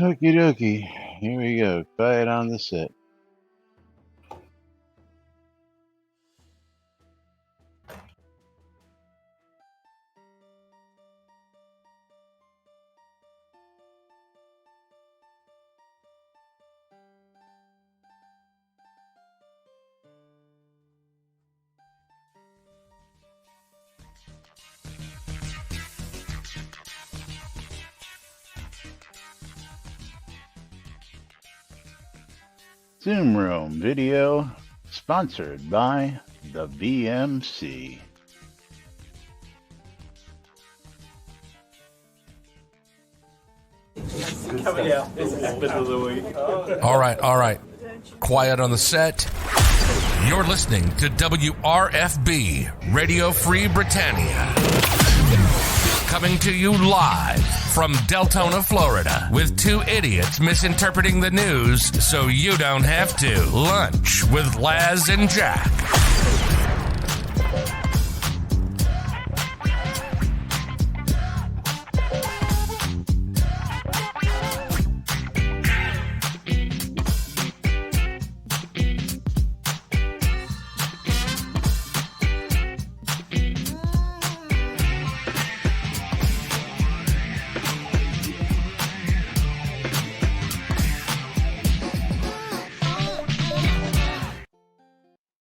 Okie dokie. Here we go. Quiet on the set. Zoom Room video sponsored by the VMC. All right. Quiet on the set. You're listening to WRFB, Radio Free Britannia. Coming to you live from Deltona, Florida, with two idiots misinterpreting the news so you don't have to. Lunch with Laz and Jack.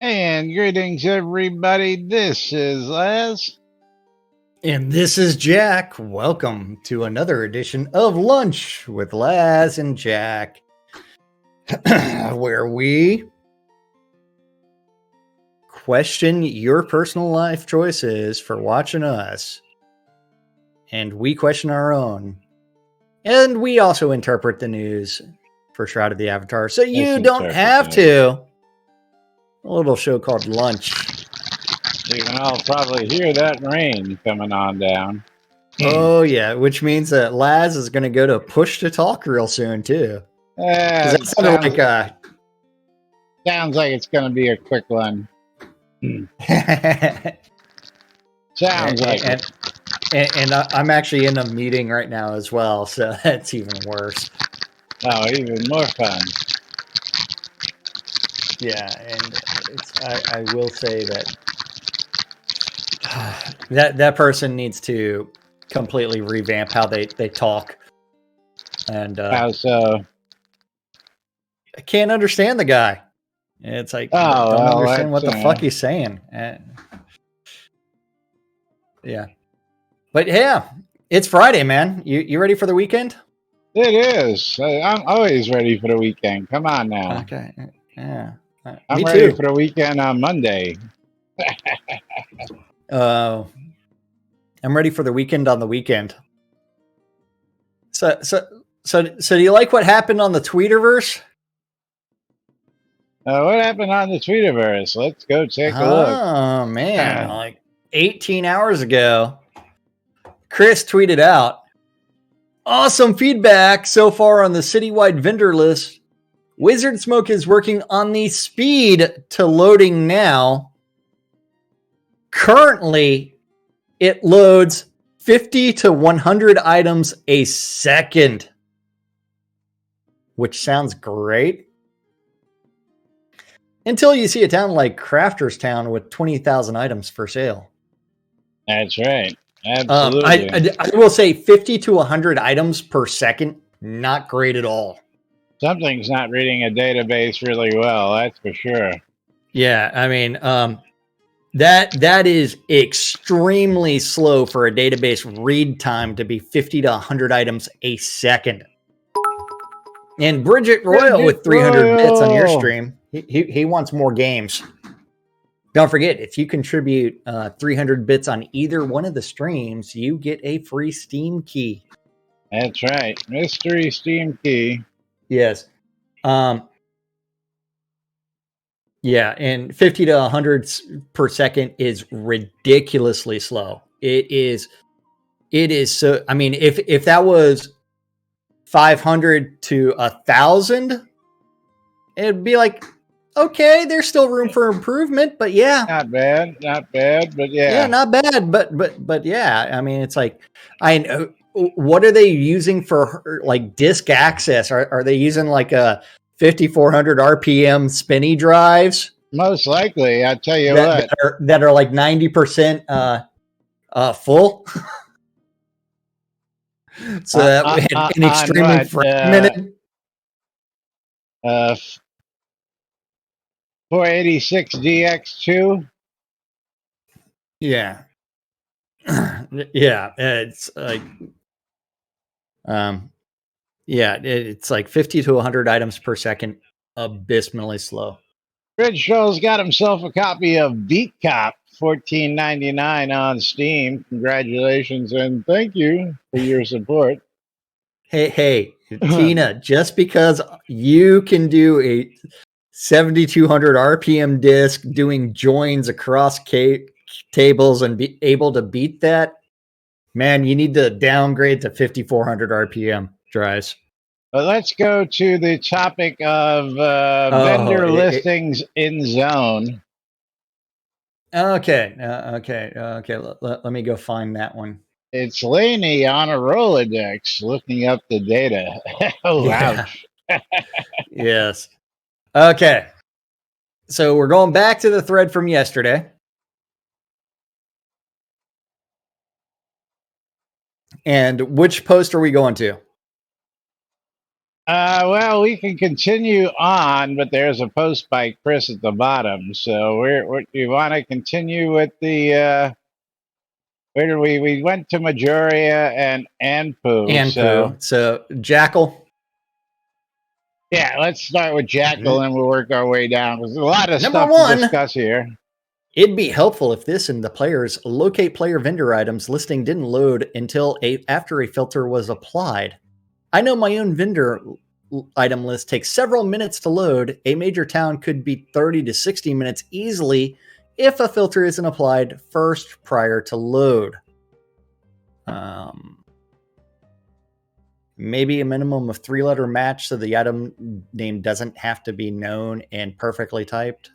And greetings, everybody. This is Laz. And this is Jack. Welcome to another edition of Lunch with Laz and Jack, where we question your personal life choices for watching us. And we question our own. And we also interpret the news for Shroud of the Avatar. So you don't have to. A little show called Lunch. You can all probably hear that rain coming on down. Oh, yeah, which means that Laz is going to go to Push to Talk real soon, too. That sounded like sounds like it's going to be a quick one. Sounds like it. And I'm actually in a meeting right now as well, so that's even worse. Oh, even more fun. Yeah, and I will say that that person needs to completely revamp how they talk. And how so? I can't understand the guy. It's like, I don't understand what the fuck he's saying. Yeah. But yeah, it's Friday, man. You ready for the weekend? It is. I'm always ready for the weekend. Come on now. Okay. Yeah. I'm ready for the weekend on Monday. I'm ready for the weekend on the weekend. So do you like what happened on the Tweeterverse? What happened on the Tweeterverse? Let's go take a look. Oh man, like 18 hours ago, Chris tweeted out, "Awesome feedback so far on the citywide vendor list. Wizard Smoke is working on the speed to loading now. Currently, it loads 50 to 100 items a second, which sounds great. Until you see a town like Crafter's Town with 20,000 items for sale." That's right. Absolutely. I will say 50 to 100 items per second, not great at all. Something's not reading a database really well, that's for sure. Yeah, I mean, that is extremely slow for a database read time to be 50 to 100 items a second. And Bridget Royal with 300 bits on your stream. He wants more games. Don't forget, if you contribute 300 bits on either one of the streams, you get a free Steam key. That's right. Mystery Steam key. Yes. Yeah, and 50 to 100 per second is ridiculously slow. It is so, I mean, if that was 500 to 1,000, it'd be like, okay, there's still room for improvement, but yeah. Not bad, but yeah. Yeah, not bad, but yeah. I mean, it's like, I know what are they using for like disk access? Are they using like a 5400 RPM spinny drives Most likely, I tell you that, what. that are like 90% full? So that and On extremely what? fragmented. 486 DX2. Yeah. Yeah. It's like, yeah, it's like 50 to 100 items per second, abysmally slow. Rich Scholl's got himself a copy of Beat Cop, $14.99 on Steam. Congratulations and thank you for your support. Hey, Tina, just because you can do a 7,200 RPM disc doing joins across tables and be able to beat that, man, you need to downgrade to 5,400 RPM drives. But let's go to the topic of vendor listings in zone. Okay. Let me go find that one. It's Laney on a Rolodex looking up the data. Oh, Yeah. ouch. Yes. Okay. So we're going back to the thread from yesterday. And which post are we going to? Well, we can continue on, but there's a post by Chris at the bottom. So you want to continue with the where did we went to Majoria and Anpu. So Jackal. Yeah, let's start with Jackal and we'll work our way down. There's a lot of Number stuff one, to discuss here. It'd be helpful if this and the player's locate player vendor items listing didn't load until after a filter was applied. I know my own vendor item list takes several minutes to load. A major town could be 30 to 60 minutes easily if a filter isn't applied first prior to load. Maybe a minimum of 3-letter match so the item name doesn't have to be known and perfectly typed.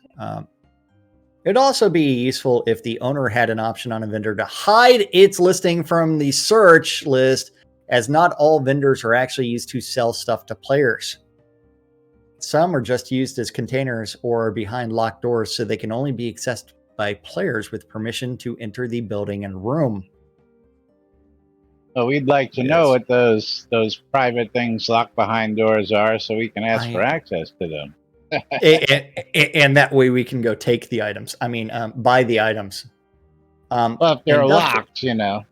It'd also be useful if the owner had an option on a vendor to hide its listing from the search list, as not all vendors are actually used to sell stuff to players. Some are just used as containers or behind locked doors, so they can only be accessed by players with permission to enter the building and room. Well, we'd like to know what those private things locked behind doors are, so we can ask for access to them. And that way we can go take the items. I mean, buy the items. Well, if they're locked, you know.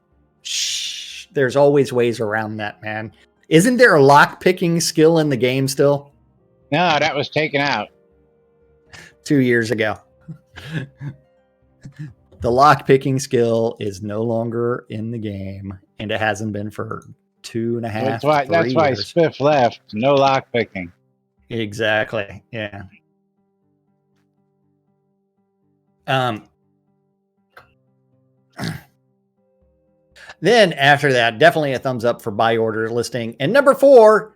Shh, there's always ways around that, man. Isn't there a lock picking skill in the game still? No, that was taken out 2 years ago. The lock picking skill is no longer in the game, and it hasn't been for 2.5 years. That's why Spiff left. No lock picking. Exactly. Yeah. Then after that, definitely a thumbs up for buy order listing. And number 4,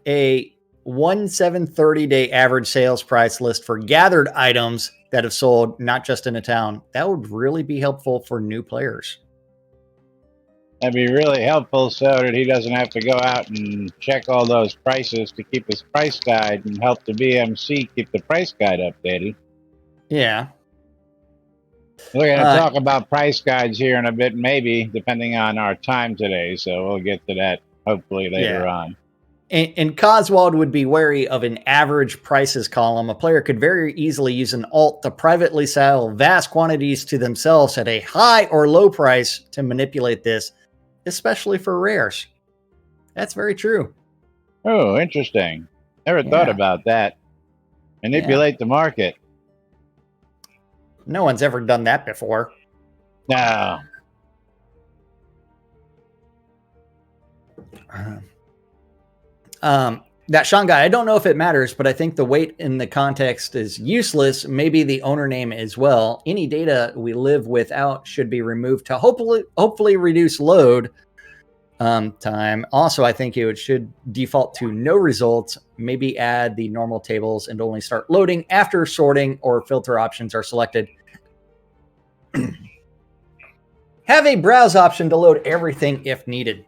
a 1/730-day average sales price list for gathered items that have sold not just in a town. That would really be helpful for new players. That'd be really helpful so that he doesn't have to go out and check all those prices to keep his price guide and help the BMC keep the price guide updated. Yeah. We're going to talk about price guides here in a bit, maybe, depending on our time today. So we'll get to that hopefully later on. And Coswald would be wary of an average prices column. A player could very easily use an alt to privately sell vast quantities to themselves at a high or low price to manipulate this, especially for rares. That's very true. Oh, interesting. Never thought about that. Manipulate the market. No one's ever done that before. No. That Sean guy, I don't know if it matters, but I think the weight in the context is useless. Maybe the owner name as well. Any data we live without should be removed to hopefully reduce load time. Also, I think it should default to no results. Maybe add the normal tables and only start loading after sorting or filter options are selected. Have a browse option to load everything if needed.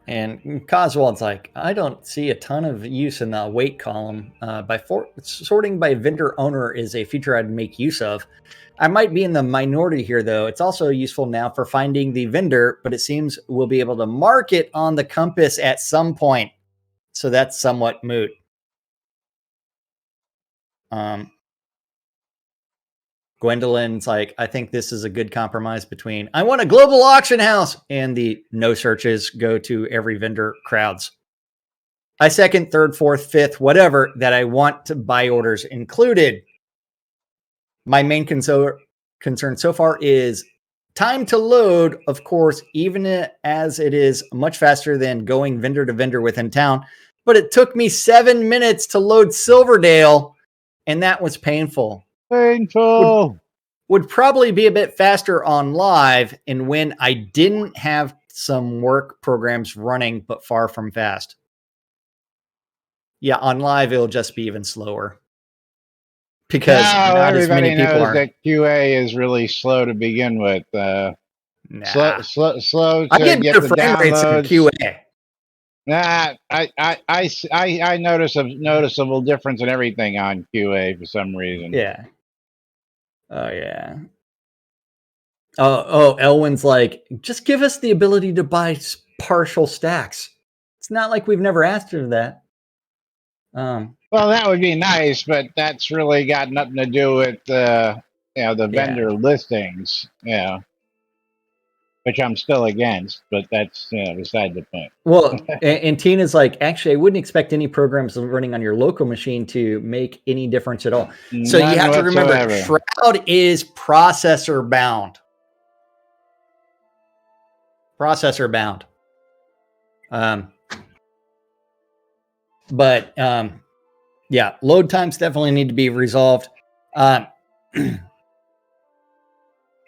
And Coswald's like, I don't see a ton of use in the weight column. Sorting by vendor owner is a feature I'd make use of. I might be in the minority here, though. It's also useful now for finding the vendor, but it seems we'll be able to mark it on the compass at some point. So that's somewhat moot. Gwendolyn's like, I think this is a good compromise between I want a global auction house and the no searches go to every vendor crowds. I second, third, fourth, fifth, whatever that I want to buy orders included. My main concern so far is time to load, of course, even as it is much faster than going vendor to vendor within town. But it took me 7 minutes to load Silverdale, and that was painful. Painful. Would probably be a bit faster on live and when I didn't have some work programs running, but far from fast. Yeah, on live, it'll just be even slower. Because not as many people knows are. that QA is really slow to begin with. Nah. Slow I to get get better the frame rates in downloads. QA. Nah, I notice a noticeable difference in everything on QA for some reason. Yeah. Oh, yeah. Oh, Elwin's like, just give us the ability to buy partial stacks. It's not like we've never asked for that. Well, that would be nice, but that's really got nothing to do with the vendor listings, which I'm still against. But that's beside the point. Well, and Tina's like, actually, I wouldn't expect any programs running on your local machine to make any difference at all. So None you have to remember, whatsoever. Shroud is processor bound. But yeah, load times definitely need to be resolved.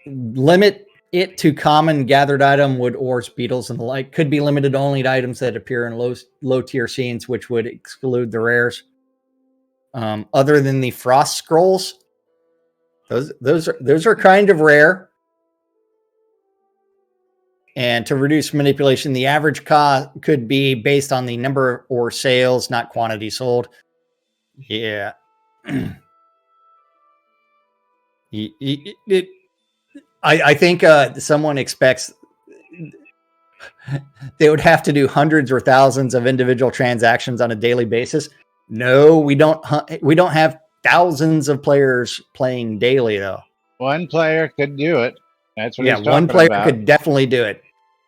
Limit it to common gathered item, wood, ores, beetles, and the like. Could be limited only to items that appear in low tier scenes, which would exclude the rares. Other than the frost scrolls, those are kind of rare. And to reduce manipulation, the average cost could be based on the number or sales, not quantity sold. Yeah. I think someone expects they would have to do hundreds or thousands of individual transactions on a daily basis. No, we don't. We don't have thousands of players playing daily, though. One player could do it. That's what he's talking about. One player could definitely do it.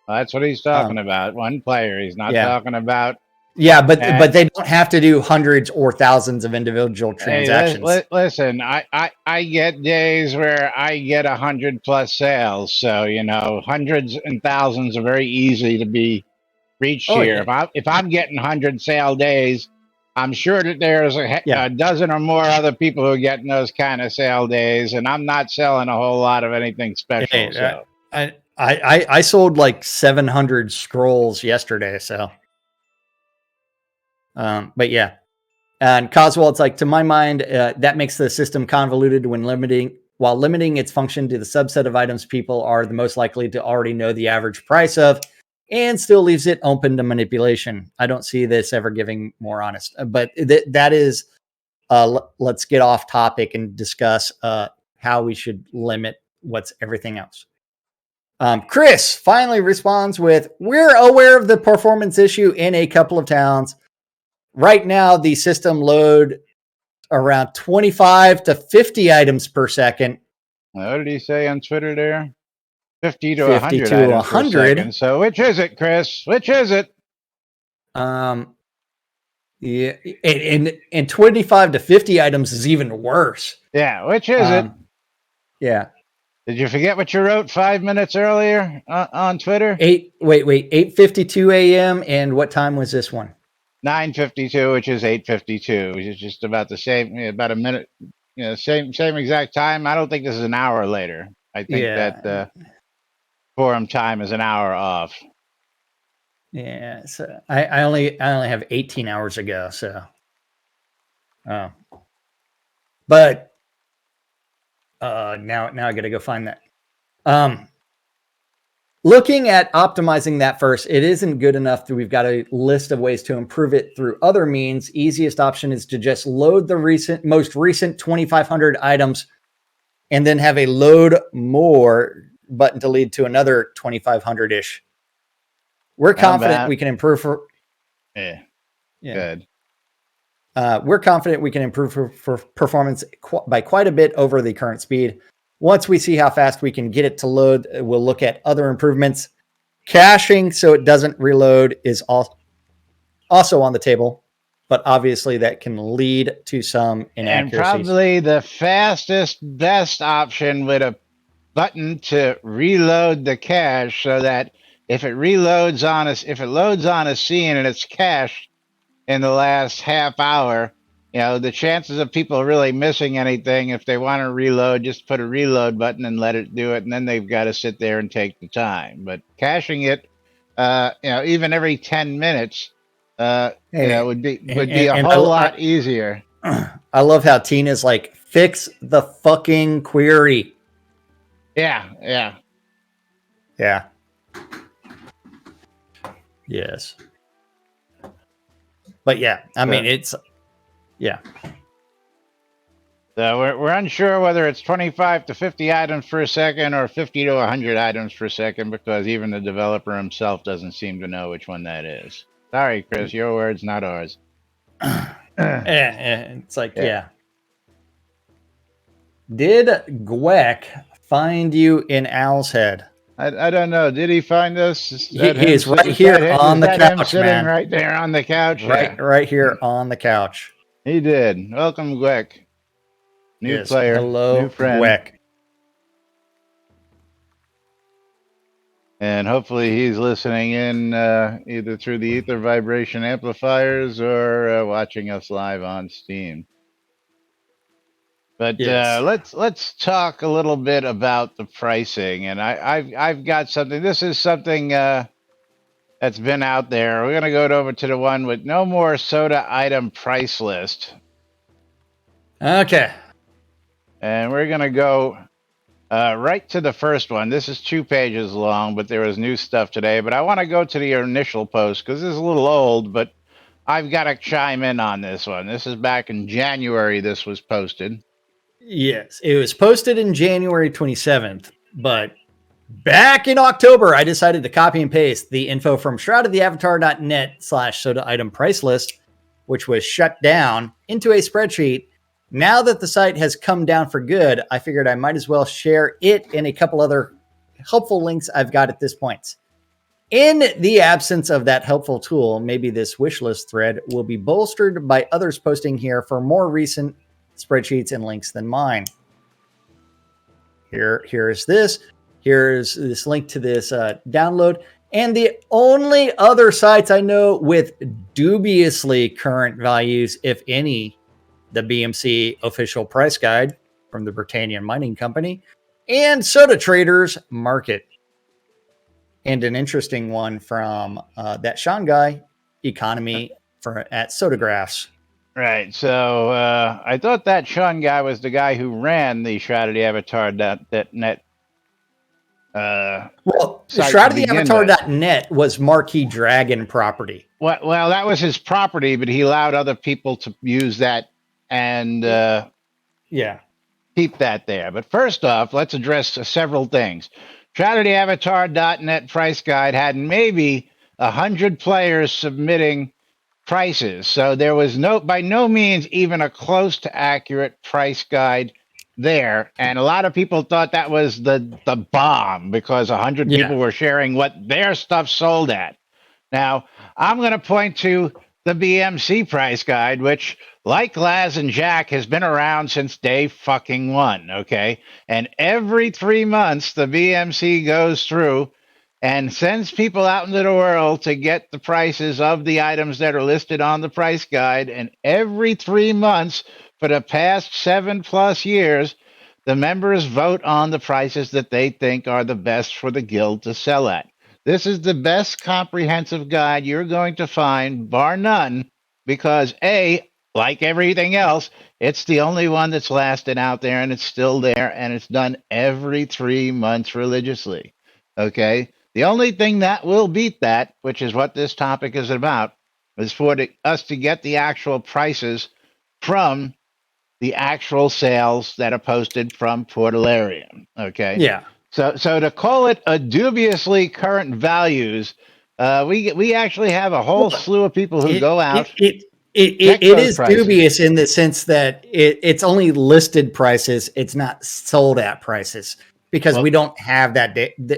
That's what he's talking about. One player. He's not talking about. Yeah, but they don't have to do hundreds or thousands of individual transactions. Hey, listen, I get days where I get 100+ sales, so hundreds and thousands are very easy to be reached here. Yeah. If I'm getting 100 sale days, I'm sure that there's a dozen or more other people who are getting those kind of sale days, and I'm not selling a whole lot of anything special. So I sold like 700 scrolls yesterday, so. But yeah, and Coswald's like, to my mind, that makes the system convoluted when limiting its function to the subset of items people are the most likely to already know the average price of, and still leaves it open to manipulation. I don't see this ever giving more honest, but that is, let's get off topic and discuss how we should limit what's everything else. Chris finally responds with, we're aware of the performance issue in a couple of towns. Right now, the system load around 25 to 50 items per second. What did he say on Twitter there? 50 to 100 items per second. So which is it, Chris? Which is it? Yeah, and 25 to 50 items is even worse. Yeah, which is it? Yeah. Did you forget what you wrote 5 minutes earlier on Twitter? 8:52 a.m. And what time was this one? 9:52, which is 8:52, which is just about the same, about a minute, same exact time. I don't think this is an hour later. I think that the forum time is an hour off. Yeah, so I only have 18 hours ago, so. But now I got to go find that. Looking at optimizing that first, it isn't good enough that we've got a list of ways to improve it through other means. Easiest option is to just load the most recent 2,500 items and then have a load more button to lead to another 2,500-ish. We're confident we can improve for... Yeah. Good. We're confident we can improve for performance by quite a bit over the current speed. Once we see how fast we can get it to load, we'll look at other improvements. Caching so it doesn't reload is also on the table, but obviously that can lead to some inaccuracies. And probably the fastest, best option with a button to reload the cache so that if it loads on a scene and it's cached in the last half hour, the chances of people really missing anything, if they want to reload, just put a reload button and let it do it, and then they've got to sit there and take the time. But caching it, even every 10 minutes, would be a whole lot easier. I love how Tina's like, fix the fucking query. Yeah. Yes. But yeah, I mean, it's... Yeah. So we're unsure whether it's 25 to 50 items per second or 50 to 100 items per second, because even the developer himself doesn't seem to know which one that is. Sorry, Chris, your words, not ours. It's like, yeah. Did Gweck find you in Owl's Head? I don't know. Did he find us? He is right here on the couch, man. Right there on the couch. Right here on the couch. He did. Welcome, Gweck. New player. Hello, new friend. Gweck. And hopefully he's listening in either through the ether vibration amplifiers or watching us live on Steam. But let's talk a little bit about the pricing. And I've got something. This is something that's been out there. We're going to go over to the one with no more soda item price list. Okay. And we're going to go right to the first one. This is 2 pages long, but there was new stuff today. But I want to go to the initial post because this is a little old, but I've got to chime in on this one. This is back in January this was posted. Yes, it was posted in January 27th, but back in October, I decided to copy and paste the info from shroudoftheavatar.net/soda item price list, which was shut down, into a spreadsheet. Now that the site has come down for good, I figured I might as well share it and a couple other helpful links I've got at this point. In the absence of that helpful tool, maybe this wish list thread will be bolstered by others posting here for more recent spreadsheets and links than mine. Here's this. Here's this link to this download. And the only other sites I know with dubiously current values, if any, the BMC official price guide from the Britannian Mining Company and Soda Traders Market. And an interesting one from that Sean guy, Economy at Sodagraphs. Right. So I thought that Sean guy was the guy who ran the shroudoftheavatar.net. Well, shroudoftheavatar.net was Marquee Dragon property. Well, that was his property, but he allowed other people to use that and keep that there. But first off, let's address several things. Shroudoftheavatar.net price guide had maybe 100 players submitting prices. So there was by no means even a close to accurate price guide there. And a lot of people thought that was the bomb because 100 people were sharing what their stuff sold at. Now, I'm going to point to the BMC price guide, which, like Laz and Jack, has been around since day fucking one, okay? And every 3 months, the BMC goes through and sends people out into the world to get the prices of the items that are listed on the price guide. And every 3 months for the past 7+ years, the members vote on the prices that they think are the best for the guild to sell at. This is the best comprehensive guide you're going to find, bar none, because A, like everything else, it's the only one that's lasted out there, and it's still there, and it's done every 3 months religiously. Okay? The only thing that will beat that, which is what this topic is about, is for us to get the actual prices from the actual sales that are posted from Portalarium. Okay, Yeah. so to call it a dubiously current values, we actually have a whole Well, slew of people who it go it out, it check it those is prices. dubious in the sense that it's only listed prices. It's not sold at prices because we Well, don't have that.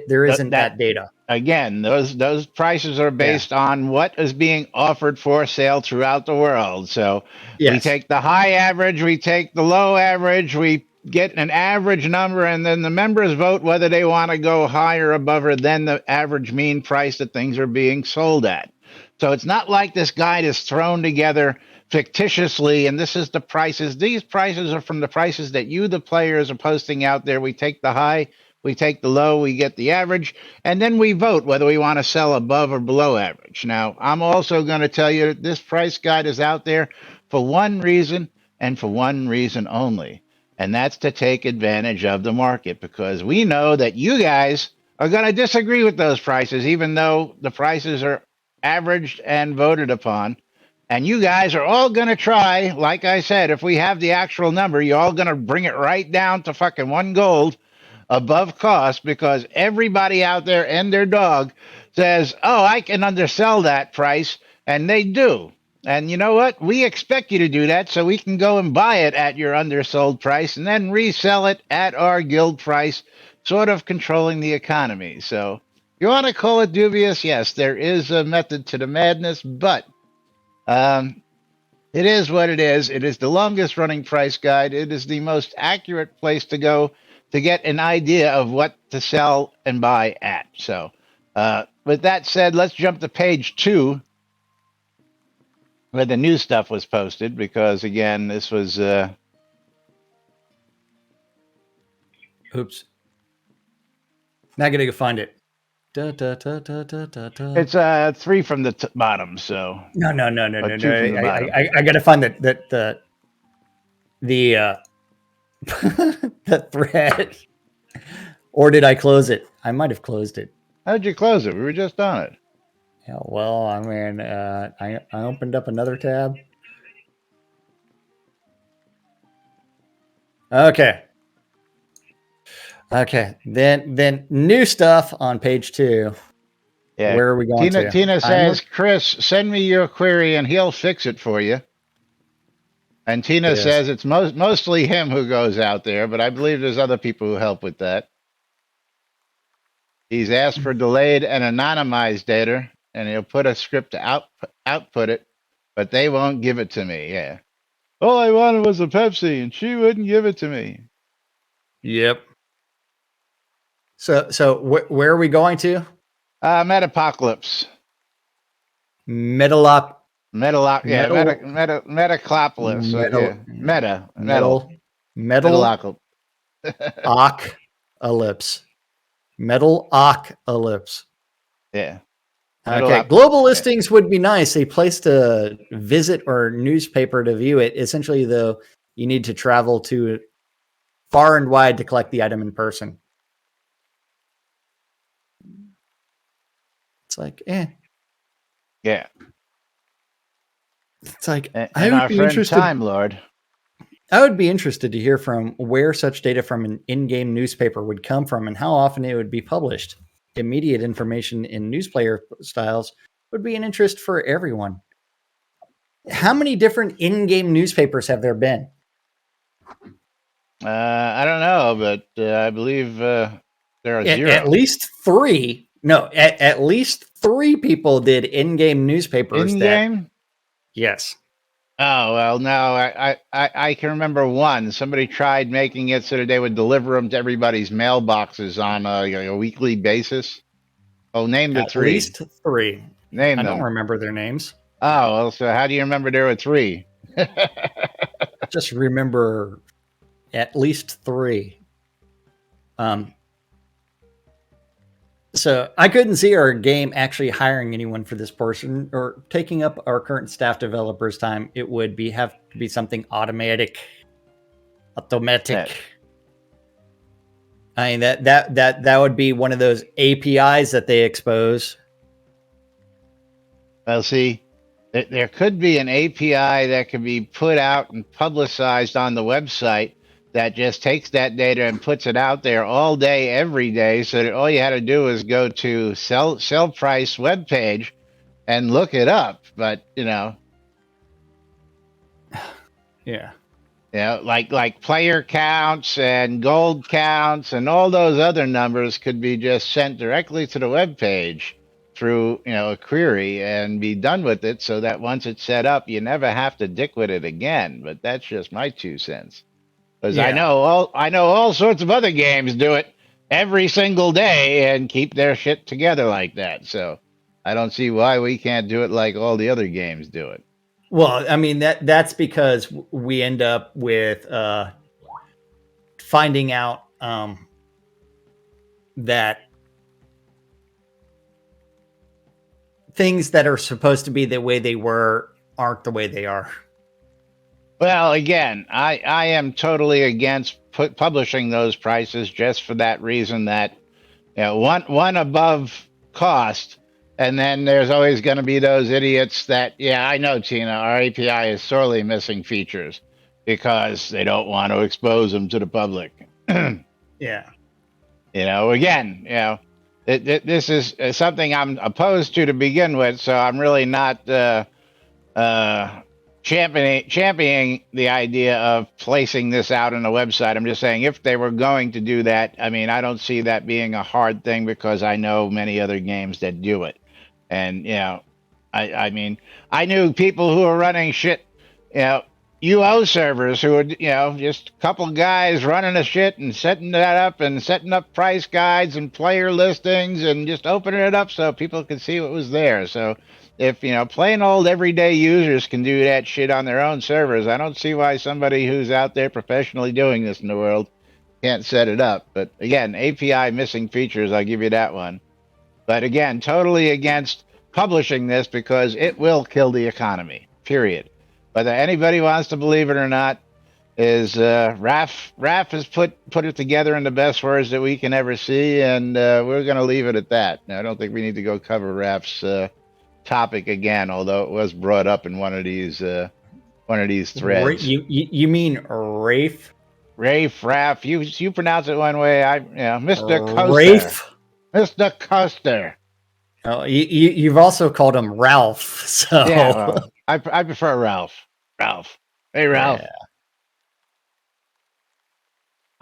There isn't that that data. again, those prices are Yeah. based on what is being offered for sale throughout the world. So we Yes. take the high average, we take the low average, we get an average number, and then the members vote whether they want to go higher or above or than the average mean price that things are being sold at. So it's not like this guide is thrown together fictitiously and this is the prices. These prices are from the prices that you, the players, are posting out there. We take the high, we take the low, we get the average, and then we vote whether we want to sell above or below average. Now, I'm also going to tell you that this price guide is out there for one reason and for one reason only, and that's to take advantage of the market because we know that you guys are going to disagree with those prices, even though the prices are averaged and voted upon. And you guys are all going to try, like I said, if we have the actual number, you're all going to bring it right down to fucking one gold above cost because everybody out there and their dog says, oh, I can undersell that price. And they do. And you know what? We expect you to do that so we can go and buy it at your undersold price and then resell it at our guild price, sort of controlling the economy. So you want to call it dubious? Yes, there is a method to the madness, but um, it is what it is. It is the longest running price guide. It is the most accurate place to go to get an idea of what to sell and buy at. So, with that said, let's jump to page 2 where the new stuff was posted because, again, this was. Oops. Now I gotta go find it. Da, da, da, da, da, da, da. It's 3 from the bottom, so. No. Or 2 from the bottom. I gotta find the the thread. Or did I close it? I might have closed it. How'd you close it? We were just on it. Yeah, well, I mean, I opened up another tab. Okay. Then new stuff on page 2. Yeah. Where are we going to? Tina says, Chris, send me your query and he'll fix it for you. And Tina Yes. says it's mostly him who goes out there, but I believe there's other people who help with that. He's asked for delayed and anonymized data, and he'll put a script to output it, but they won't give it to me. Yeah. All I wanted was a Pepsi, and she wouldn't give it to me. Yep. So where are we going to? Metapocalypse. Metalopolis. Yeah, Metaclopolis. Yeah. Metalocalypse. Metalocalypse. Yeah. Okay. Global listings would be nice. A place to visit or newspaper to view it. Essentially, though, you need to travel to far and wide to collect the item in person. It's like, Yeah. It's like, And I would our be friend interested. Time Lord. I would be interested to hear from where such data from an in-game newspaper would come from and how often it would be published. Immediate information in news player styles would be an interest for everyone. How many different in-game newspapers have there been? I don't know, but I believe there are 0. At least 3. No, at least 3 people did in-game newspapers. In-game? Yes. Oh, well, no, I can remember one. Somebody tried making it so that they would deliver them to everybody's mailboxes on a weekly basis. Oh, name the 3. At least 3. Name I them. don't remember their names. Oh, well, so how do you remember there were 3? Just remember at least 3. So I couldn't see our game actually hiring anyone for this portion or taking up our current staff developers' time. It would have to be something automatic. I mean that would be one of those APIs that they expose. Well, see, there could be an API that can be put out and publicized on the website that just takes that data and puts it out there all day, every day, so that all you had to do is go to sell price webpage and look it up. But Yeah. like player counts and gold counts and all those other numbers could be just sent directly to the web page through a query and be done with it, so that once it's set up, you never have to dick with it again. But that's just my 2 cents, because I Yeah. know all sorts of other games do it every single day and keep their shit together like that. So I don't see why we can't do it like all the other games do it. Well, I mean that's because we end up with finding out that things that are supposed to be the way they were aren't the way they are. Well, again, I am totally against publishing those prices, just for that reason that one above cost, and then there's always going to be those idiots that, yeah, I know, Tina, our API is sorely missing features because they don't want to expose them to the public. Yeah. Again, this is something I'm opposed to begin with, so I'm really not championing the idea of placing this out on the website. I'm just saying, if they were going to do that, I mean, I don't see that being a hard thing, because I know many other games that do it. And I mean, I knew people who were running shit, UO servers who were, just a couple guys running the shit and setting that up and setting up price guides and player listings and just opening it up so people could see what was there. So if plain old everyday users can do that shit on their own servers, I don't see why somebody who's out there professionally doing this in the world can't set it up. But again, API missing features, I'll give you that one. But again, totally against publishing this, because it will kill the economy, period. Whether anybody wants to believe it or not, is Raf has put it together in the best words that we can ever see, and we're going to leave it at that. Now, I don't think we need to go cover Raf's topic again, although it was brought up in one of these threads. You mean Rafe? Raf, you pronounce it one way. Mr. Coaster. Rafe? Mr. Coaster. Oh, you've also called him Ralph. So Yeah, well, I prefer Ralph. Ralph. Hey, Ralph.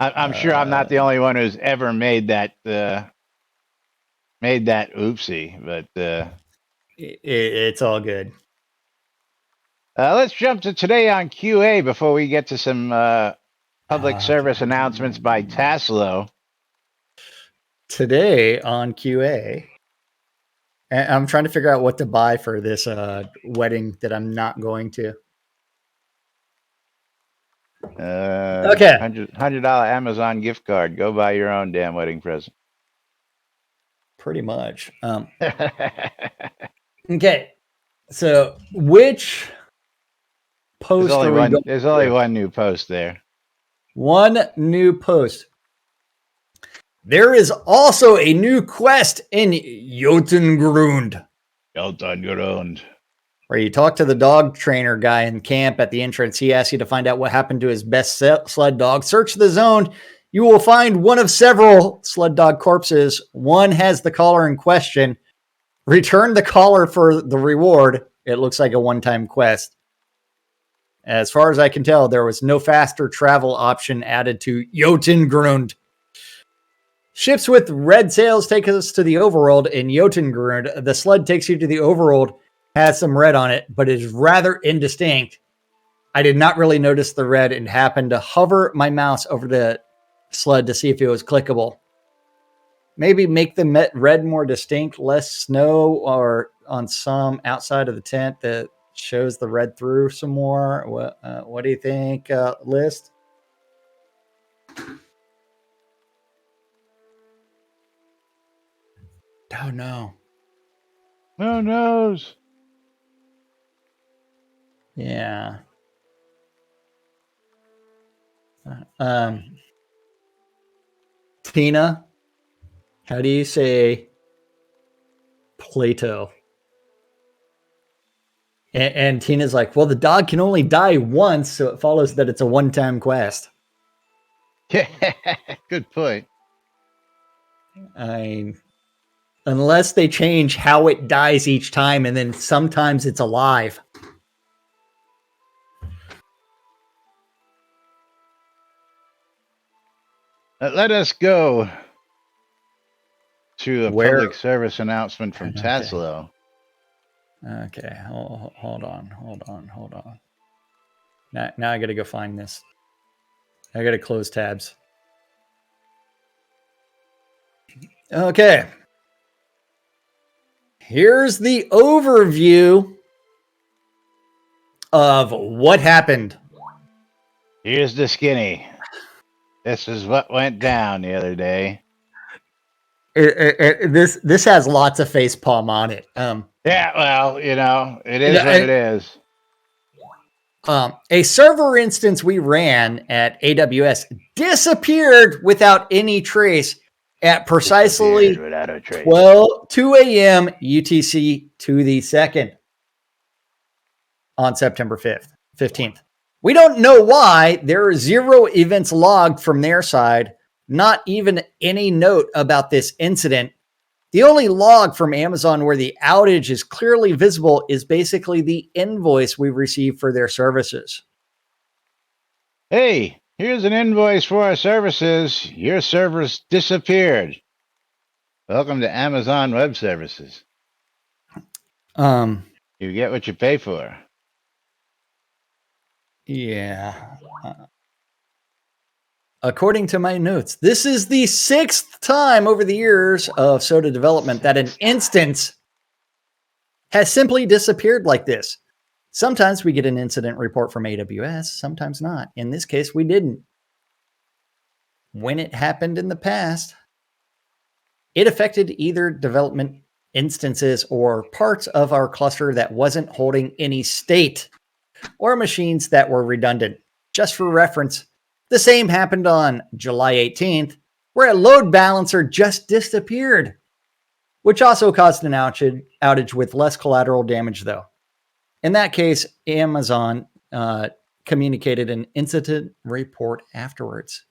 Yeah. I'm sure I'm not the only one who's ever made that oopsie, but it's all good. let's jump to today on QA before we get to some public service announcements by Taslo. Today on QA, I'm trying to figure out what to buy for this wedding that I'm not going to. Okay. $100 Amazon gift card. Go buy your own damn wedding present. Pretty much. Okay. So which post there's only one new post there. One new post. There is also a new quest in Jotungrund. Where you talk to the dog trainer guy in camp at the entrance. He asks you to find out what happened to his best sled dog. Search the zone. You will find one of several sled dog corpses. One has the collar in question. Return the collar for the reward. It looks like a one-time quest. As far as I can tell, there was no faster travel option added to Jotungrund. Ships with red sails take us to the overworld in Jotungrund. The sled takes you to the overworld, has some red on it, but is rather indistinct. I did not really notice the red and happened to hover my mouse over the sled to see if it was clickable. Maybe make the red more distinct, less snow, or on some outside of the tent that shows the red through some more. What do you think, List? Oh, no. Who knows? Yeah. Tina, how do you say Plato? And Tina's like, well, the dog can only die once, so it follows that it's a one-time quest. Good point. Unless they change how it dies each time, and then sometimes it's alive. Let us go to a Where- public service announcement from Taslow. Okay, hold on. Now I got to go find this. I got to close tabs. Okay. Here's the overview of what happened. Here's the skinny. This is what went down the other day. This has lots of facepalm on it. Yeah, well, it is what it is. A server instance we ran at AWS disappeared without any trace at precisely 2 a.m. UTC to the 2nd on September 15th. We don't know why. There are 0 events logged from their side, not even any note about this incident. The only log from Amazon where the outage is clearly visible is basically the invoice we received for their services. Hey, here's an invoice for our services. Your servers disappeared. Welcome to Amazon Web Services. You get what you pay for. Yeah. According to my notes, this is the 6th time over the years of Soda development that an instance has simply disappeared like this. Sometimes we get an incident report from AWS, sometimes not. In this case, we didn't. When it happened in the past, it affected either development instances or parts of our cluster that wasn't holding any state, or machines that were redundant. Just for reference, the same happened on July 18th, where a load balancer just disappeared, which also caused an outage with less collateral damage, though. In that case, Amazon communicated an incident report afterwards.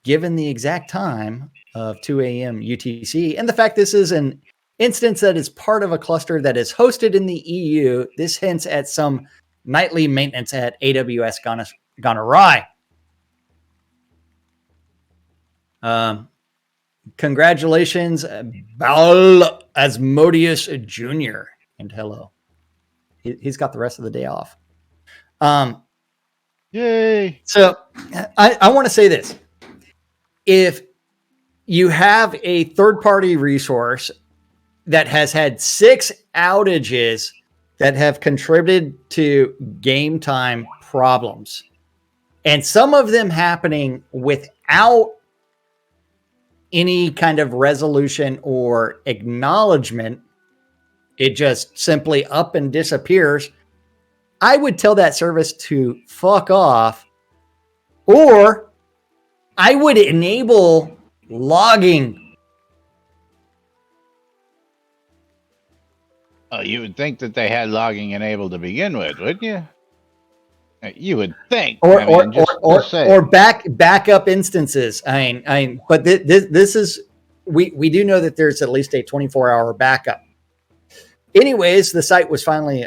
Given the exact time of 2 a.m. UTC, and the fact this is an instance that is part of a cluster that is hosted in the EU, this hints at some nightly maintenance at AWS gone awry. Congratulations, Baal Asmodeus Jr. And hello. He's got the rest of the day off. Yay. So I want to say this. If you have a third-party resource that has had 6 outages that have contributed to game time problems, and some of them happening without any kind of resolution or acknowledgement, it just simply up and disappears, I would tell that service to fuck off, or I would enable logging. Oh, you would think that they had logging enabled to begin with, wouldn't you? You would think, or backup instances. But this is we do know that there's at least a 24-hour backup. Anyways, the site was finally,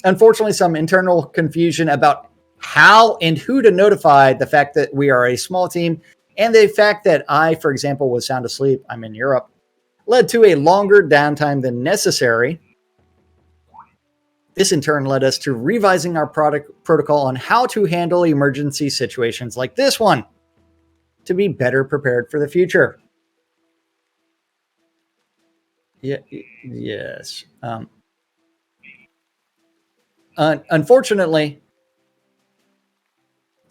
unfortunately, some internal confusion about how and who to notify the fact that we are a small team, and the fact that I, for example, was sound asleep. I'm in Europe, led to a longer downtime than necessary. This in turn led us to revising our product protocol on how to handle emergency situations like this one to be better prepared for the future. Yes. Unfortunately,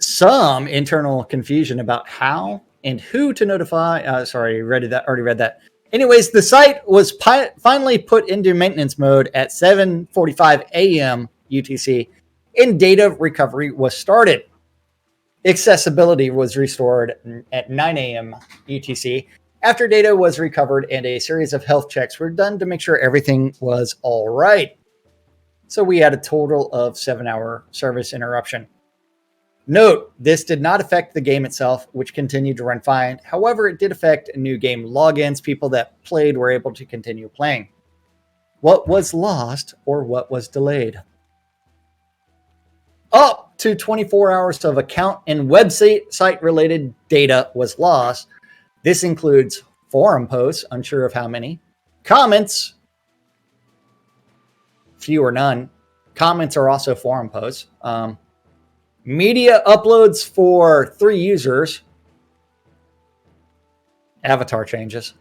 some internal confusion about how and who to notify. Sorry, already read that. Anyways, the site was finally put into maintenance mode at 7:45 a.m. UTC, and data recovery was started. Accessibility was restored at 9 a.m. UTC after data was recovered and a series of health checks were done to make sure everything was all right. So we had a total of 7-hour service interruption. Note, this did not affect the game itself, which continued to run fine. However, it did affect new game logins. People that played were able to continue playing. What was lost or what was delayed? Up to 24 hours of account and website related data was lost. This includes forum posts, unsure of how many, comments, few or none. Comments are also forum posts. Media uploads for 3 users. Avatar changes.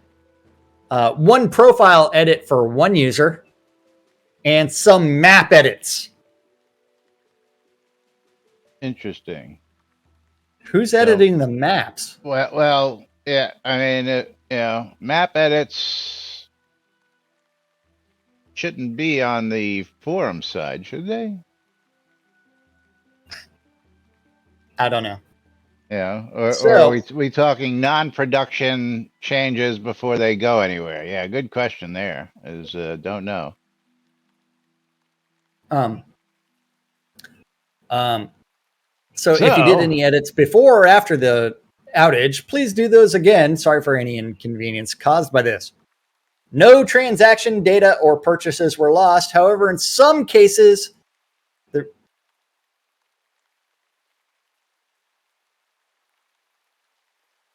1 profile edit for 1 user. And some map edits. Interesting. Who's editing the maps? Well, yeah. I mean, map edits shouldn't be on the forum side, should they? I don't know. Yeah, or are we talking non-production changes before they go anywhere? Yeah, good question there. Don't know. So if you did any edits before or after the outage, please do those again. Sorry for any inconvenience caused by this. No transaction data or purchases were lost. However, in some cases,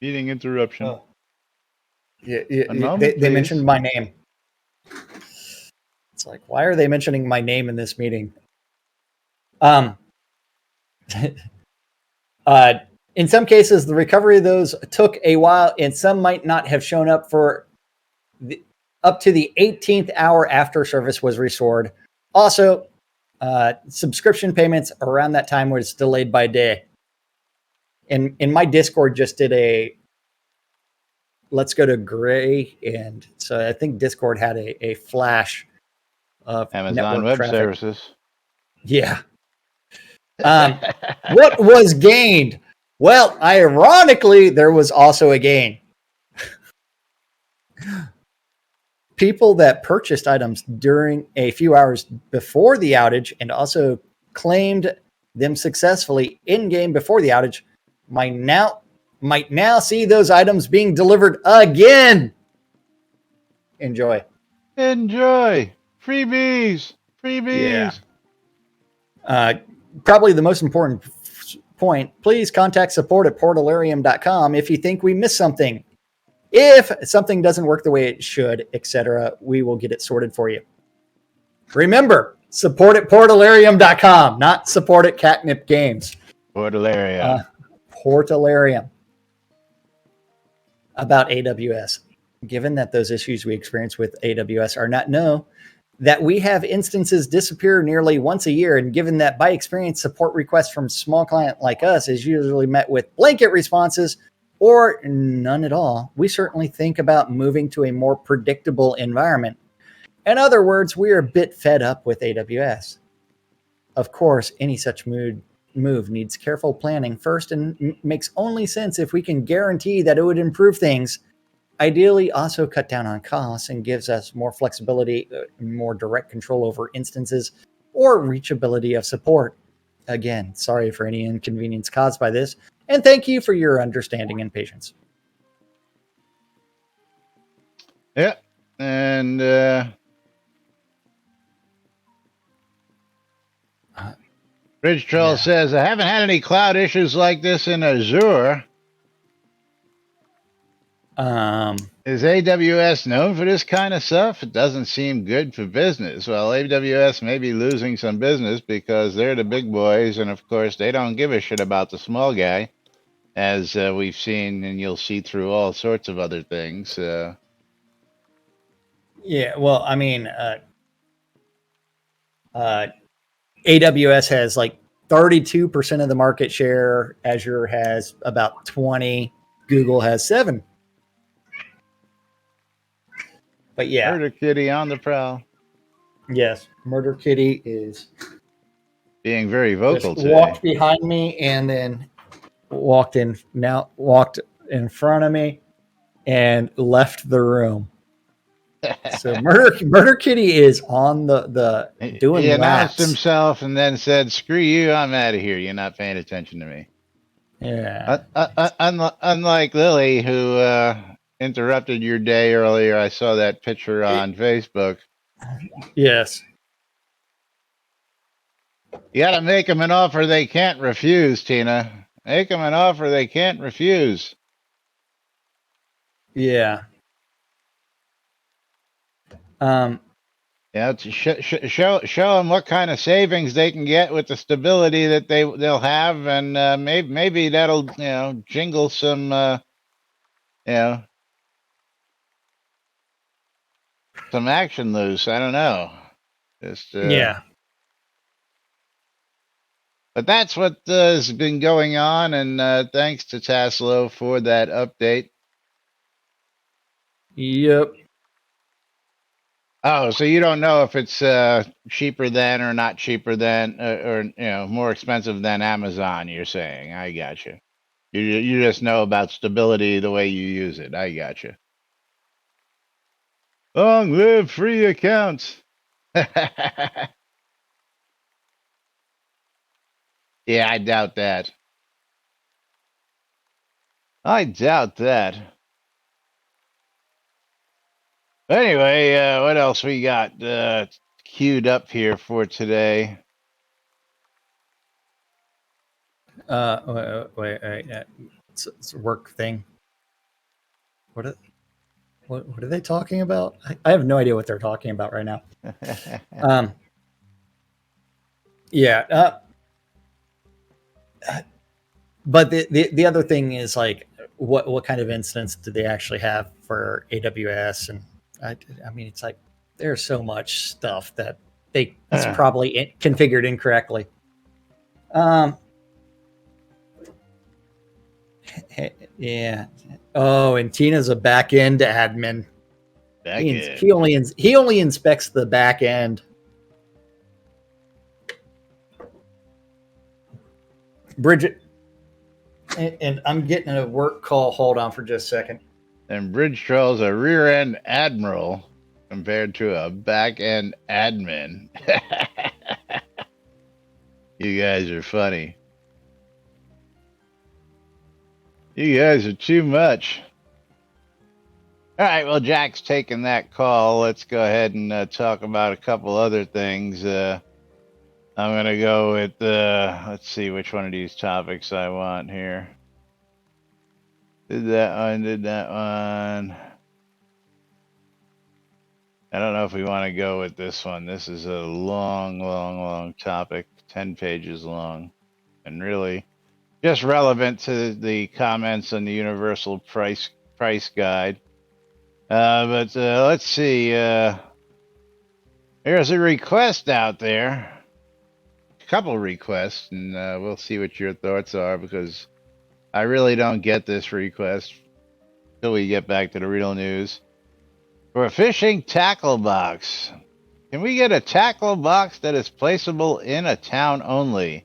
Eating interruption. Oh. They mentioned my name. It's like, why are they mentioning my name in this meeting? In some cases, the recovery of those took a while, and some might not have shown up for up to the 18th hour after service was restored. Also, subscription payments around that time was delayed by a day. And my Discord just did a let's go to gray, and so I think Discord had a flash of Amazon Web traffic. Services. Yeah. What was gained? Well, ironically, there was also a gain. People that purchased items during a few hours before the outage and also claimed them successfully in-game before the outage might now see those items being delivered again. Enjoy. Freebies. Yeah. Probably the most important point, please contact support at portalarium.com if you think we missed something. If something doesn't work the way it should, etc., we will get it sorted for you. Remember, support at portalarium.com, not support at Catnip Games. Portalarium. Portalarium. About AWS. Given that those issues we experience with AWS are not known, that we have instances disappear nearly once a year, and given that by experience support requests from small client like us is usually met with blanket responses or none at all, we certainly think about moving to a more predictable environment. In other words, we are a bit fed up with AWS. Of course, any such move needs careful planning first and makes only sense if we can guarantee that it would improve things. Ideally, also cut down on costs and gives us more flexibility, more direct control over instances, or reachability of support. Again, sorry for any inconvenience caused by this, and thank you for your understanding and patience. Yeah, and Bridge Troll says, I haven't had any cloud issues like this in Azure. Is AWS known for this kind of stuff? It doesn't seem good for business. Well, AWS may be losing some business because they're the big boys, and of course, they don't give a shit about the small guy, as we've seen, and you'll see through all sorts of other things. Yeah, well, I mean, AWS has like 32% of the market share. Azure has about 20. Google has 7. But yeah. Murder Kitty on the prowl. Yes, Murder Kitty is being very vocal today. Walked behind me and then walked in front of me and left the room. So Murder Kitty is on the doing He announced laps. himself and then said, "Screw you! I'm out of here. You're not paying attention to me." Yeah. Unlike Lily, who interrupted your day earlier, I saw that picture on Facebook. Yes. You got to make them an offer they can't refuse, Tina. Make them an offer they can't refuse. Yeah. Yeah, to show them what kind of savings they can get with the stability that they'll have, and maybe that'll jingle some some action loose. I don't know. Just Yeah. But that's what has been going on, and thanks to Taslow for that update. Yep. Oh, so you don't know if it's cheaper than or not cheaper than, or more expensive than Amazon? You're saying? I got you. You just know about stability the way you use it. I got you. Long live free accounts. Yeah, I doubt that. I doubt that. Anyway, what else we got queued up here for today? Wait. It's a work thing. What are they talking about? I have no idea what they're talking about right now. Yeah. But the other thing is like what kind of instance do they actually have for AWS? And I mean, it's like there's so much stuff that it's probably configured incorrectly. Yeah. Oh, and Tina's a back end admin. He only inspects the back end. Bridget, and I'm getting a work call. Hold on for just a second. And Bridge Troll's a rear end admiral compared to a back end admin. You guys are funny. You guys are too much. All right, well, Jack's taking that call. Let's go ahead and talk about a couple other things. I'm going to go with, let's see which one of these topics I want here. Did that one. I don't know if we want to go with this one. This is a long topic, 10 pages long, and really just relevant to the comments on the universal price guide. But let's see. There's a request out there, a couple requests, and we'll see what your thoughts are, because I really don't get this request till we get back to the real news. For a fishing tackle box. Can we get a tackle box that is placeable in a town only?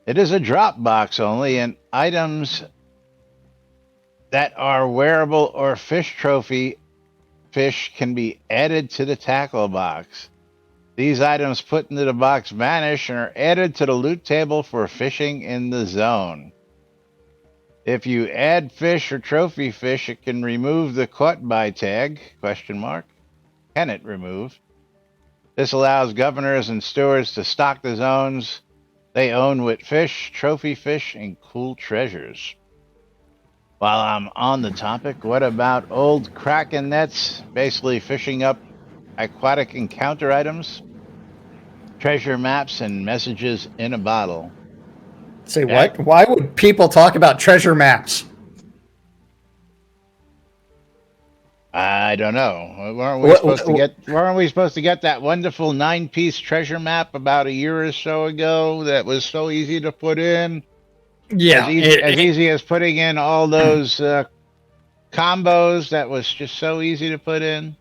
It is a drop box only, and items that are wearable or fish trophy fish can be added to the tackle box. These items put into the box vanish and are added to the loot table for fishing in the zone. If you add fish or trophy fish, it can remove the caught by tag, ? Can it remove? This allows governors and stewards to stock the zones they own with fish, trophy fish, and cool treasures. While I'm on the topic, what about old Kraken nets, basically fishing up aquatic encounter items, treasure maps, and messages in a bottle? Say what? Why would people talk about treasure maps? I don't know. Weren't we supposed to get that wonderful 9-piece treasure map about a year or so ago that was so easy to put in? Yeah, as easy as putting in all those combos. That was just so easy to put in.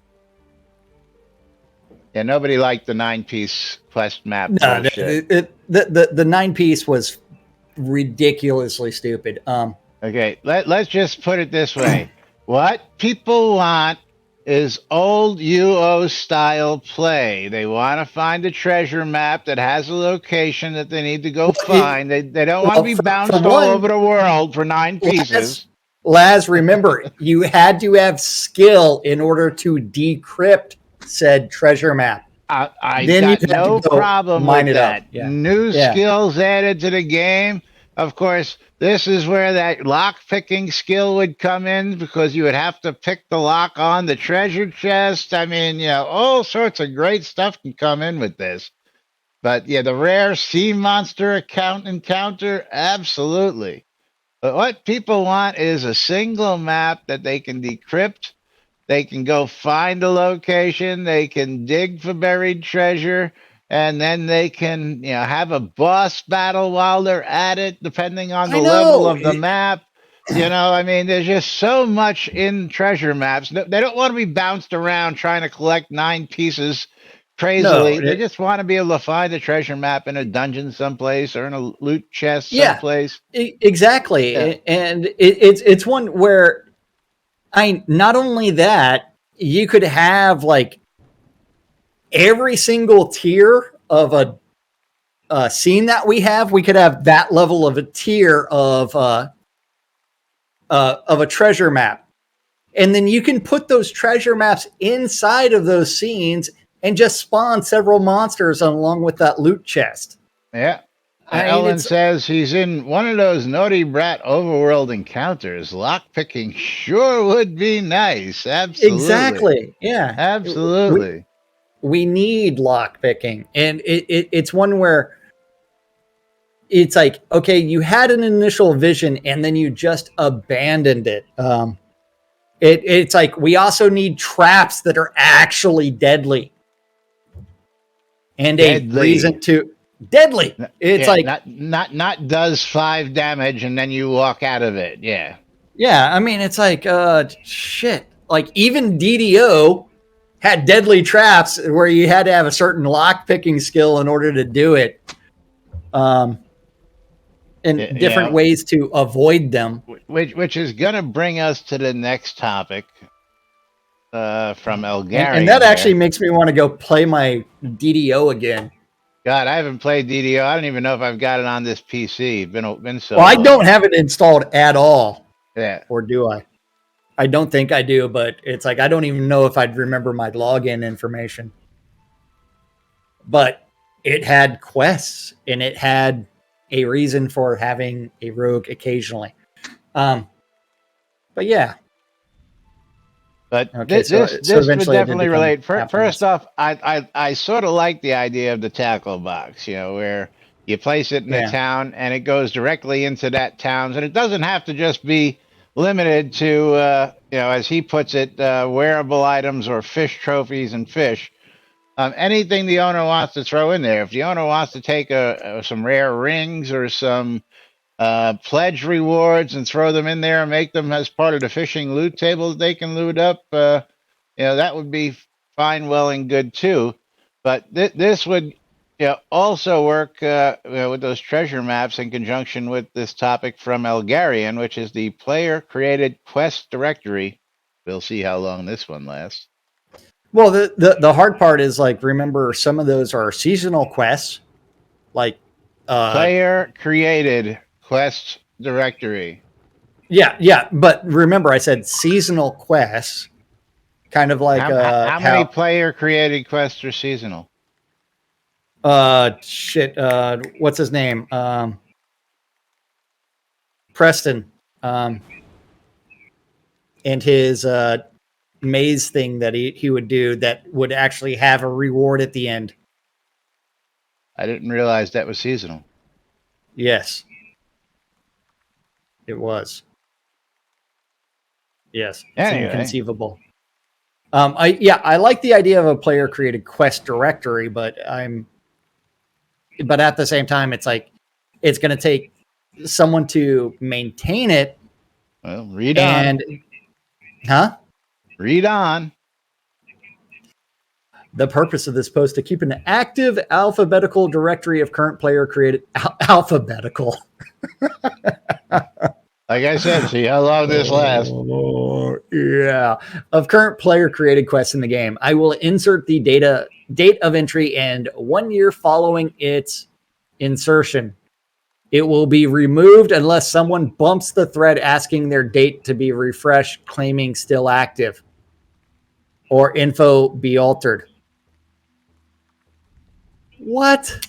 Yeah, nobody liked the 9-piece quest map bullshit. The 9-piece was ridiculously stupid. Okay, let's just put it this way. What people want is old UO style play. They want to find a treasure map that has a location that they need to go find. They don't want to be For bounced all one, over the world for 9 pieces. Laz, remember, you had to have skill in order to decrypt said treasure map. I Then you got have to no go problem mine with it out. that. Yeah. New Yeah. skills added to the game. Of course, this is where that lock picking skill would come in because you would have to pick the lock on the treasure chest. I mean, all sorts of great stuff can come in with this. But yeah, the rare sea monster encounter, absolutely. But what people want is a single map that they can decrypt. They can go find a location, they can dig for buried treasure, and then they can, have a boss battle while they're at it, depending on I the level know. of the map. I mean, there's just so much in treasure maps. They don't want to be bounced around trying to collect 9 pieces No. crazily. They just want to be able to find a treasure map in a dungeon someplace or in a loot chest Yeah, someplace. Yeah. exactly. And it's one where not only that, you could have like every single tier of a scene that we could have that level of a tier of a treasure map. And then you can put those treasure maps inside of those scenes and just spawn several monsters along with that loot chest. Yeah. I mean, Ellen it's says he's in one of those naughty brat overworld encounters. Lockpicking sure would be nice. Absolutely. exactly, yeah. We Absolutely. we need lock picking, and it's one where it's like, okay, you had an initial vision and then you just abandoned it. It's like we also need traps that are actually deadly and a Deadly. reason to deadly. It's Yeah, like, not does 5 damage and then you walk out of it. Yeah. yeah, I mean, it's like shit. Like even DDO had deadly traps where you had to have a certain lock picking skill in order to do it. And different ways to avoid them. Which is gonna bring us to the next topic from Elgarian. And that actually makes me want to go play my DDO again. God, I haven't played DDO. I don't even know if I've got it on this PC. It's been so Well, I long. don't have it installed at all. Yeah. Or do I? I don't think I do, but it's like I don't even know if I'd remember my login information. But it had quests and it had a reason for having a rogue occasionally. But yeah. But okay, this would definitely relate. First off, I sort of like the idea of the tackle box, where you place it in a town and it goes directly into that town. And it doesn't have to just be limited to, as he puts it, wearable items or fish trophies and fish. Anything the owner wants to throw in there. If the owner wants to take some rare rings or some pledge rewards and throw them in there and make them as part of the fishing loot table that they can loot up, that would be fine, well, and good too. But this would also work with those treasure maps in conjunction with this topic from Elgarian, which is the player created quest directory. We'll see how long this one lasts. Well, the hard part is, like, remember, some of those are seasonal quests, like player created quest directory. Yeah, but remember, I said seasonal quests, kind of like how many player created quests are seasonal? What's his name? Preston, and his maze thing that he would do that would actually have a reward at the end. I didn't realize that was seasonal. Yes, it was. Yes, it's inconceivable. I like the idea of a player created quest directory, but at the same time, it's like it's going to take someone to maintain it. Well, read on. Read on. The purpose of this post to keep an active alphabetical directory of current player created alphabetical. Like I said, see how long this lasts. Oh, yeah. Of current player created quests in the game, I will insert the date of entry and 1 year following its insertion. It will be removed unless someone bumps the thread asking their date to be refreshed, claiming still active, or info be altered. What?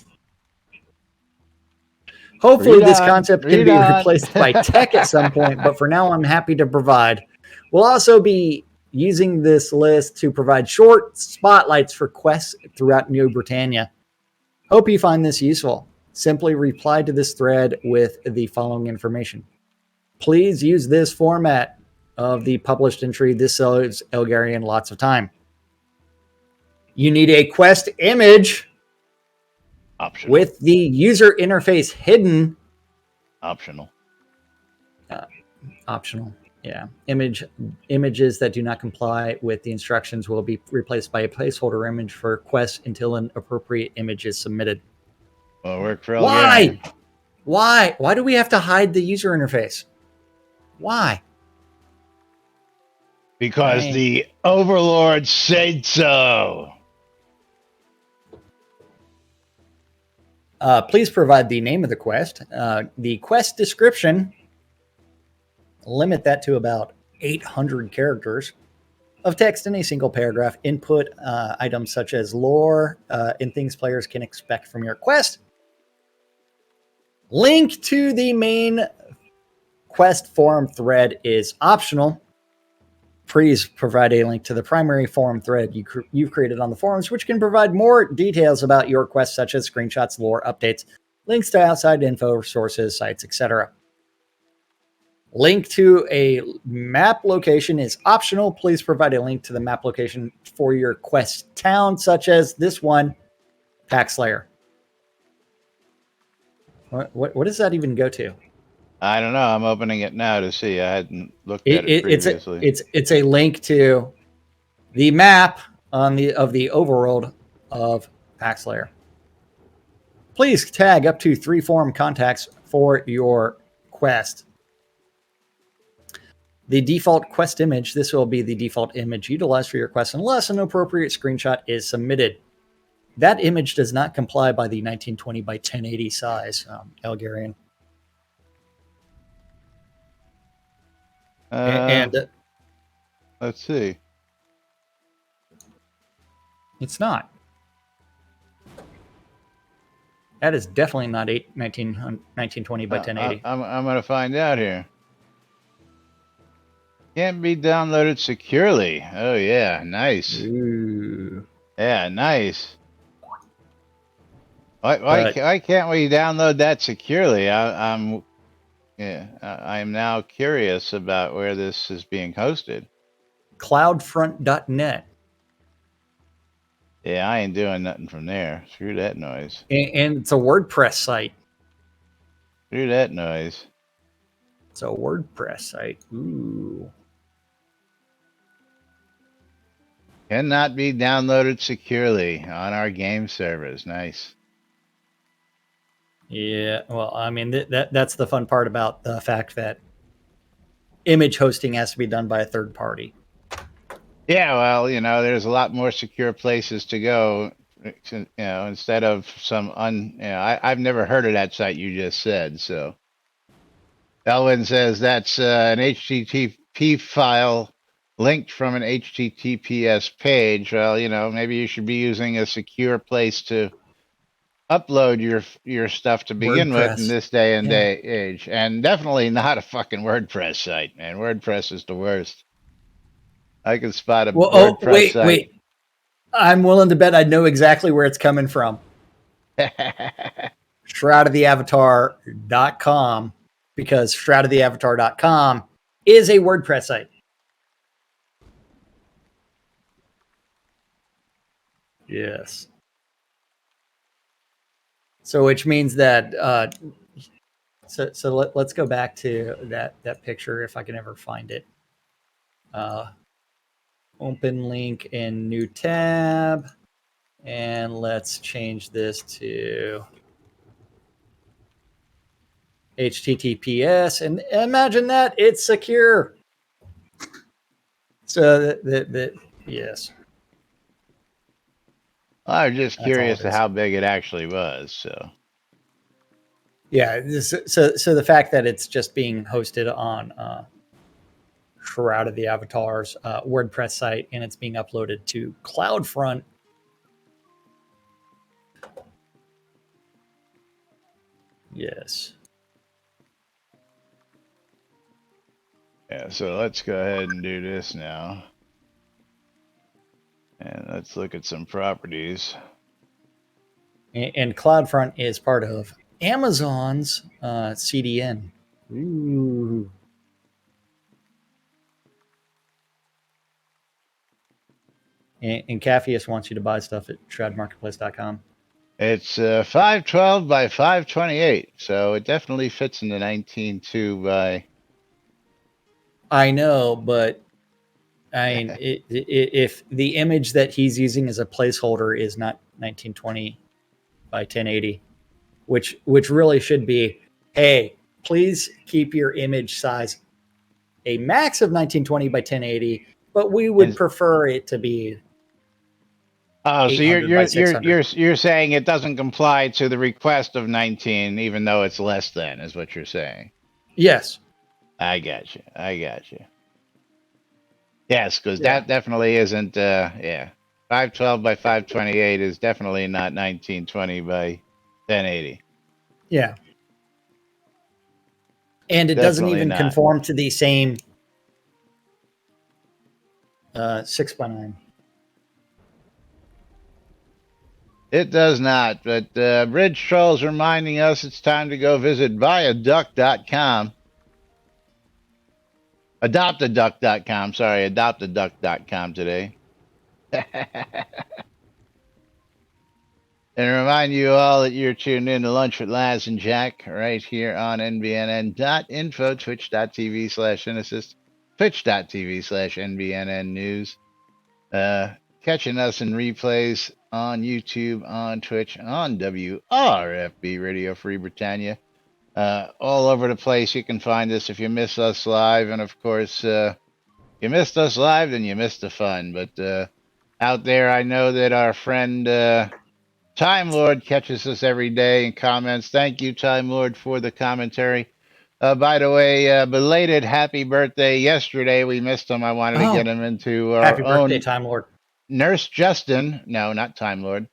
Hopefully, this concept can be replaced by tech at some point, but for now, I'm happy to provide. We'll also be using this list to provide short spotlights for quests throughout New Britannia. Hope you find this useful. Simply reply to this thread with the following information. Please use this format of the published entry. This saves Elgarian lots of time. You need a quest image Optional. with the user interface hidden. Optional. Optional. Yeah. Images that do not comply with the instructions will be replaced by a placeholder image for quests until an appropriate image is submitted. Well, work for Why? Why do we have to hide the user interface? Why? Because the overlord said so. Please provide the name of the quest, the quest description. Limit that to about 800 characters of text in a single paragraph. Input items such as lore and things players can expect from your quest. Link to the main quest forum thread is optional. Please provide a link to the primary forum thread you've created on the forums, which can provide more details about your quest, such as screenshots, lore, updates, links to outside info, sources, sites, etc. Link to a map location is optional. Please provide a link to the map location for your quest town, such as this one, Packslayer. What does that even go to? I don't know. I'm opening it now to see. I hadn't looked at it previously. It's a link to the map of the overworld of Packslayer. Please tag up to 3 forum contacts for your quest. The default quest image, this will be the default image utilized for your quest unless an appropriate screenshot is submitted. That image does not comply by the 1920 by 1080 size, Elgarian. And let's see. It's not. That is definitely not 1920 by 1080. I'm going to find out here. Can't be downloaded securely. Oh, yeah. Nice. Ooh. Yeah, nice. Why can't we download that securely? I'm now curious about where this is being hosted. Cloudfront.net. Yeah, I ain't doing nothing from there. Screw that noise. And it's a WordPress site. Screw that noise. It's a WordPress site. Ooh. Cannot be downloaded securely on our game servers. Nice. Yeah, well, I mean, that's the fun part about the fact that image hosting has to be done by a third party. Yeah, well, there's a lot more secure places to go, instead of some I've never heard of that site you just said. So Elwin says that's an HTTP file linked from an HTTPS page. Well, maybe you should be using a secure place to upload your stuff to begin with in this day and age, and definitely not a fucking WordPress site, man. WordPress is the worst. I can spot a WordPress site. Wait. I'm willing to bet I know exactly where it's coming from. Shroudoftheavatar.com, because shroudoftheavatar.com is a WordPress site. Yes. So which means that let's go back to that picture if I can ever find it. Open link in new tab, and let's change this to HTTPS, and imagine that it's secure. So yes, I'm just that's all curious it to is. how big it actually was. So Yeah, so the fact that it's just being hosted on Shroud of the Avatar's WordPress site, and it's being uploaded to CloudFront. Yes. yeah, so let's go ahead and do this now. And let's look at some properties. And CloudFront is part of Amazon's CDN. Ooh. And Caffeus wants you to buy stuff at shroudmarketplace.com. It's 512 by 528, so it definitely fits in the 19.2 by. I know, but I mean, if the image that he's using as a placeholder is not 1920 by 1080, which really should be, hey, please keep your image size a max of 1920 by 1080, but we would And prefer it to be oh, so 800 by 600. you're saying it doesn't comply to the request of 19, even though it's less than, is what you're saying. Yes. I got you. I got you. Yes, because Yeah. that definitely isn't. Yeah, 512 by 528 is definitely not 1920 by 1080. Yeah. And it doesn't Definitely even not. conform to the same 6x9. It does not. But Bridge Troll's reminding us it's time to go visit viaduct.com. Adoptaduck.com. Sorry, adoptaduck.com today. And remind you all that you're tuned in to Lunch with Laz and Jack right here on NBNN.info, twitch.tv/Genesis, twitch.tv/NBNN News. Catching us in replays on YouTube, on Twitch, on WRFB Radio Free Britannia. All over the place. You can find us if you miss us live. And of course, you missed us live, then you missed the fun. But out there, I know that our friend Time Lord catches us every day and comments. Thank you, Time Lord, for the commentary. By the way, belated happy birthday yesterday. We missed him. I wanted to get him into our Happy birthday, own Time Lord. Nurse Justin. No, not Time Lord.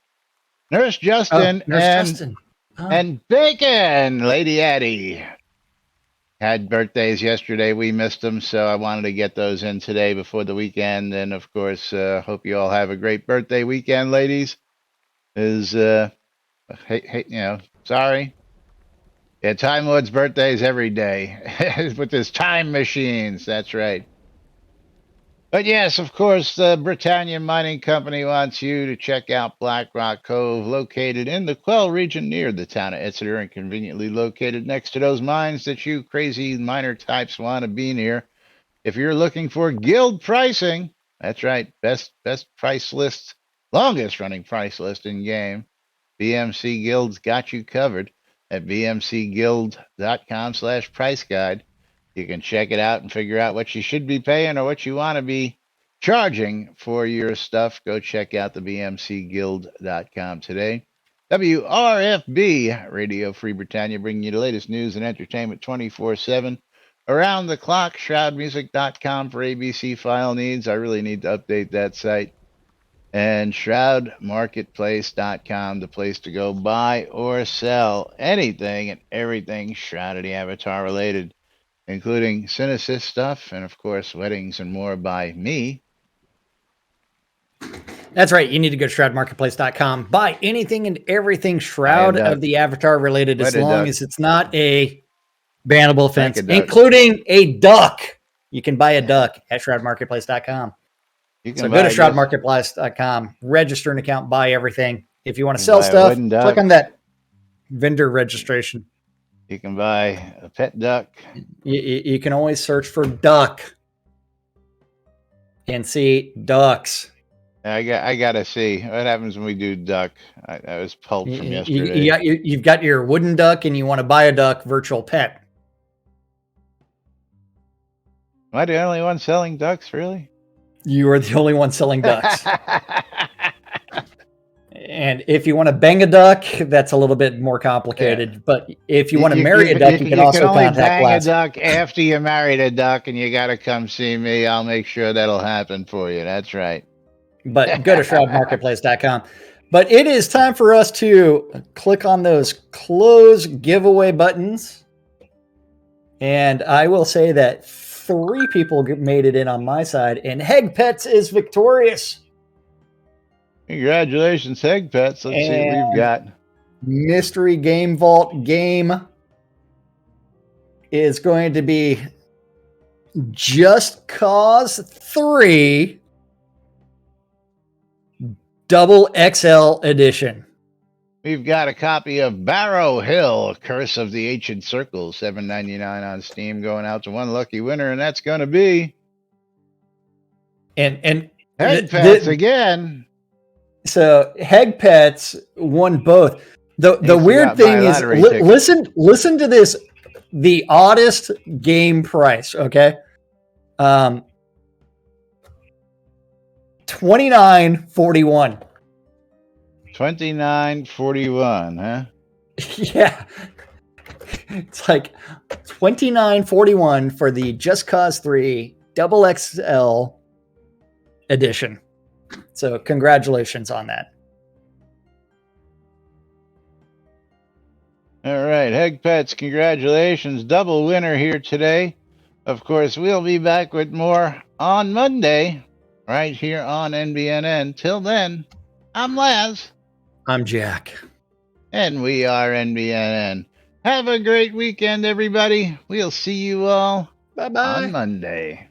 Nurse Oh, Justin Nurse Justin. Oh. and Bacon, Lady Addie. Had birthdays yesterday. We missed them, so I wanted to get those in today before the weekend. And of course, hope you all have a great birthday weekend, ladies. Is sorry. Yeah, Time Lord's birthdays every day with his time machines. That's right. But yes, of course, the Britannia Mining Company wants you to check out Black Rock Cove, located in the Quell region near the town of Exeter and conveniently located next to those mines that you crazy miner types want to be near. If you're looking for guild pricing, that's right, best price list, longest running price list in game. BMC Guild's got you covered at bmcguild.com/price guide. You can check it out and figure out what you should be paying or what you want to be charging for your stuff. Go check out the bmcguild.com today. WRFB Radio Free Britannia, bringing you the latest news and entertainment 24/7 around the clock. Shroudmusic.com for ABC file needs. I really need to update that site. And shroudmarketplace.com, the place to go buy or sell anything and everything Shroud of the Avatar related, including Synesys stuff and, of course, weddings and more by me. That's right. You need to go to shroudmarketplace.com. Buy anything and everything Shroud of the Avatar related, as long as it's not a bannable offense, including a duck. You can buy a duck at shroudmarketplace.com. So go to shroudmarketplace.com, register an account, buy everything. If you want to sell stuff, click on that vendor registration. You can buy a pet duck. You can always search for duck and see ducks. I gotta see what happens when we do duck. I was pulped from yesterday. You've got your wooden duck, and you want to buy a duck virtual pet. Am I the only one selling ducks? Really? You are the only one selling ducks. And if you want to bang a duck, that's a little bit more complicated. Yeah. But if you want to marry a duck, you can also only contact bang Glass. a duck after you married a duck, and you got to come see me. I'll make sure that'll happen for you. That's right. But go to shroudmarketplace.com. But it is time for us to click on those close giveaway buttons. And I will say that 3 people made it in on my side, and Heg Pets is victorious. Congratulations, Heg Pets. Let's see what we've got. Mystery Game Vault game is going to be Just Cause 3 Double XL Edition. We've got a copy of Barrow Hill, Curse of the Ancient Circle, $7.99 on Steam, going out to one lucky winner, and that's going to be and Heg Pets again. So Heg Pets won both. The weird thing is, listen to this, the oddest game price. Okay, $29.41. $29.41, huh? Yeah, it's like $29.41 for the Just Cause 3 Double XL edition. So congratulations on that. All right, Heg Pets, congratulations. Double winner here today. Of course, we'll be back with more on Monday, right here on NBNN. Till then, I'm Laz. I'm Jack. And we are NBNN. Have a great weekend, everybody. We'll see you all on Monday.